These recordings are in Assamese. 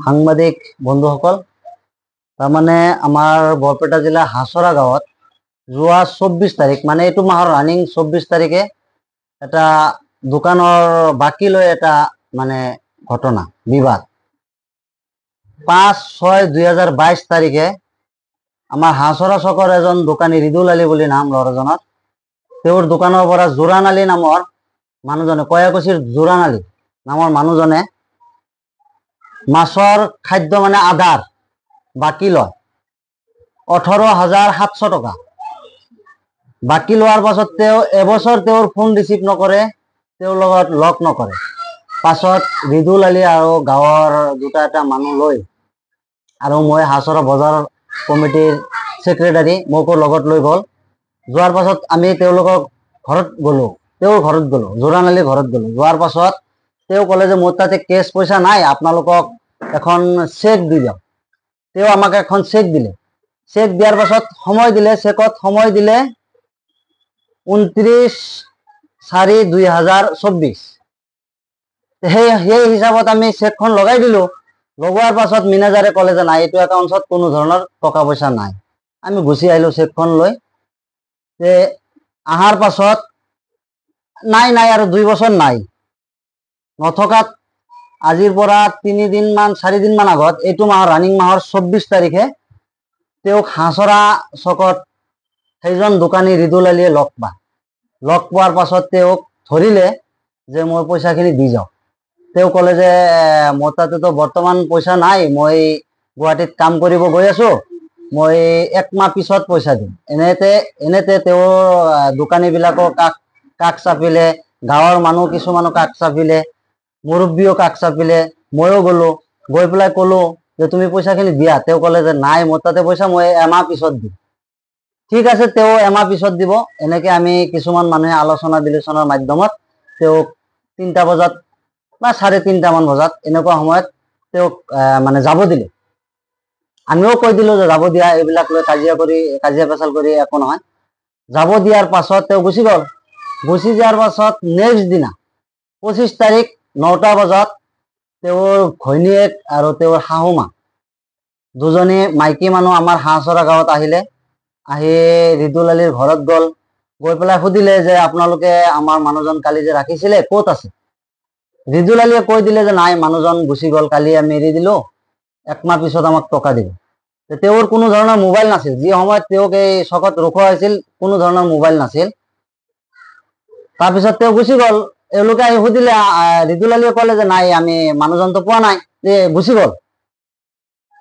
সাংবাদিক বন্ধুসকল, তাৰমানে আমাৰ বৰপেটা জিলাৰ হাছৰা গাঁৱত যোৱা 24 তাৰিখ মানে এইটো মাহৰ ৰানিং 24 তাৰিখে এটা দোকানৰ বাকী লৈ এটা মানে ঘটনা বিবাদ 5/6/2022 তাৰিখে আমাৰ হাছৰা চকৰ এজন দোকানী ৰিদুল আলী বুলি নাম ল'ৰাজনৰ তেওঁৰ দোকানৰ পৰা জোৰান আলী নামৰ মানুহজনে কয়াকুছিৰ জোৰান আলী নামৰ মানুহজনে মাছৰ খাদ্য মানে আধাৰ বাকী লয় 18,700 টকা। বাকী লোৱাৰ পাছত তেওঁ এবছৰ তেওঁৰ ফোন ৰিচিভ নকৰে, তেওঁৰ লগত লগ নকৰে। পাছত ৰিদুল আলী আৰু গাঁৱৰ দুটা এটা মানুহ লৈ আৰু মই হাছৰা বজাৰ কমিটিৰ সেক্ৰেটাৰী মোকো লগত লৈ গ'ল। যোৱাৰ পাছত আমি তেওঁলোকৰ ঘৰত গ'লো, তেওঁৰ ঘৰত গ'লো, জোৰান আলীৰ ঘৰত গ'লো। যোৱাৰ পাছত তেওঁ ক'লে যে মোৰ তাতে কেছ পইচা নাই, আপোনালোকক এখন চেক দি দিয়ক। তেওঁ আমাক এখন চেক দিলে। চেক দিয়াৰ পাছত সময় দিলে, চেকত সময় দিলে 29/4/2024। সেই হিচাপত আমি চেকখন লগাই দিলো। লগোৱাৰ পাছত মেনেজাৰে ক'লে যে নাই, এইটো একাউণ্টত কোনো ধৰণৰ টকা পইচা নাই। আমি গুচি আহিলো চেকখন লৈ। অহাৰ পাছত নাই আৰু 2 বছৰ নাই নথকাত আজিৰ পৰা 4 দিন মান আগত এইটো মাহৰ ৰানিং মাহৰ 24 তাৰিখে তেওঁক হাছৰা চকত সেইজন দোকানী ৰিদুল আলীয়ে লগ পোৱাৰ পাছত তেওঁক ধৰিলে যে মোৰ পইচাখিনি দি যাওক। তেওঁ ক'লে যে মোৰ তাতেতো বৰ্তমান পইচা নাই, মই গুৱাহাটীত কাম কৰিব গৈ আছো, মই 1 মাহ পিছত পইচা দিম। এনেতে তেওঁৰ দোকানীবিলাকক কাষ চাপিলে, গাঁৱৰ মানুহ কিছুমানক কাষ চাপিলে, মুৰব্বীও কাষ চাপিলে। ময়ো গ'লো, গৈ পেলাই ক'লো যে তুমি পইচাখিনি দিয়া। তেওঁ ক'লে যে নাই, মোৰ তাতে পইচা, মই এমাহ পিছত দিম। ঠিক আছে, তেওঁ এমাহ পিছত দিব। এনেকে আমি কিছুমান মানুহে আলোচনা বিলোচনাৰ মাধ্যমত তেওঁক 3টা বজাত বা 3:30 মান বজাত এনেকুৱা সময়ত তেওঁক মানে যাব দিলে। আমিও কৈ দিলো যে যাব দিয়া, এইবিলাক লৈ কাজিয়া পেচাল কৰি একো নহয়। যাব দিয়াৰ পাছত তেওঁ গুচি গ'ল। গুচি যোৱাৰ পাছত নেক্সট দিনা 25 তাৰিখ 9টা বজাত তেওঁৰ ঘৈণীয়েক আৰু তেওঁৰ শাহুমা দুজনী মাইকী মানুহ আমাৰ হাছৰা গাঁৱত আহিলে। আহি ৰিদুল আলীৰ ঘৰত গ'ল। গৈ পেলাই সুধিলে যে আপোনালোকে আমাৰ মানুহজন কালি যে ৰাখিছিলে ক'ত আছে? ৰিদুল আলীয়ে কৈ দিলে যে নাই, মানুহজন গুচি গ'ল, কালি আমি এৰি দিলো, 1 মাহ পিছত আমাক টকা দিব। তেওঁৰ কোনো ধৰণৰ মোবাইল নাছিল। যি সময়ত তেওঁক এই চকত ৰখোৱা হৈছিল কোনো ধৰণৰ মোবাইল নাছিল। তাৰপিছত তেওঁ গুচি গ'ল। এওঁলোকে আহি সুধিলে, ৰিদুল আলীয়ে ক'লে যে নাই, আমি মানুহজনটো পোৱা নাই, গুচি গ'ল।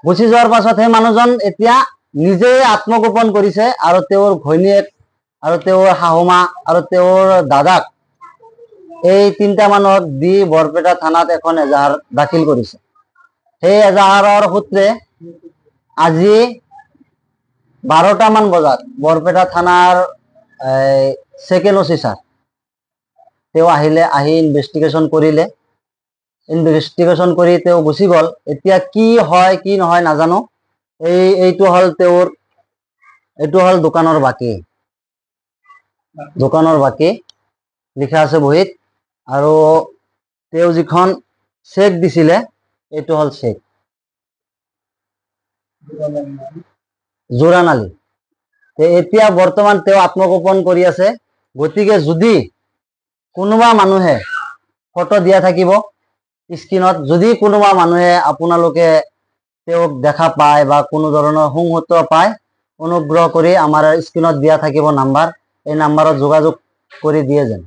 গুচি যোৱাৰ পাছত সেই মানুহজন এতিয়া নিজে আত্মগোপন কৰিছে আৰু তেওঁৰ ঘৈণীয়েক আৰু তেওঁৰ শাহুমা আৰু তেওঁৰ দাদাক এই 3টা মানুহক দি বৰপেটা থানাত এখন এজাহাৰ দাখিল কৰিছে। সেই এজাহাৰৰ সূত্ৰে আজি 12টা মান বজাত বৰপেটা থানাৰ ছেকেণ্ড অ.চি. ছাৰ তেওঁ আহিলে, আহি ইনভেষ্টিগেশ্যন কৰিলে। ইনভেষ্টিগেশ্যন কৰি তেওঁ গুচি গ'ল। এতিয়া কি হয় কি নহয় নাজানো। এইটো হ'ল দোকানৰ বাকী লিখা আছে বহীত। আৰু তেওঁ যিখন চেক দিছিলে এইটো হ'ল চেক জোৰান আলী। এতিয়া বৰ্তমান তেওঁ আত্মগোপন কৰি আছে। গতিকে যদি কোনোবা মানুহে ফটো দিয়া থাকিব স্ক্ৰীনত, যদি কোনোবা মানুহে আপোনালোকে তেওঁক দেখা পায় বা কোনো ধৰণৰ সংসূত্ৰ পায়, অনুগ্ৰহ কৰি আমাৰ স্ক্ৰীনত দিয়া থাকিব নাম্বাৰ, এই নাম্বাৰত যোগাযোগ কৰি দিয়ে যেন।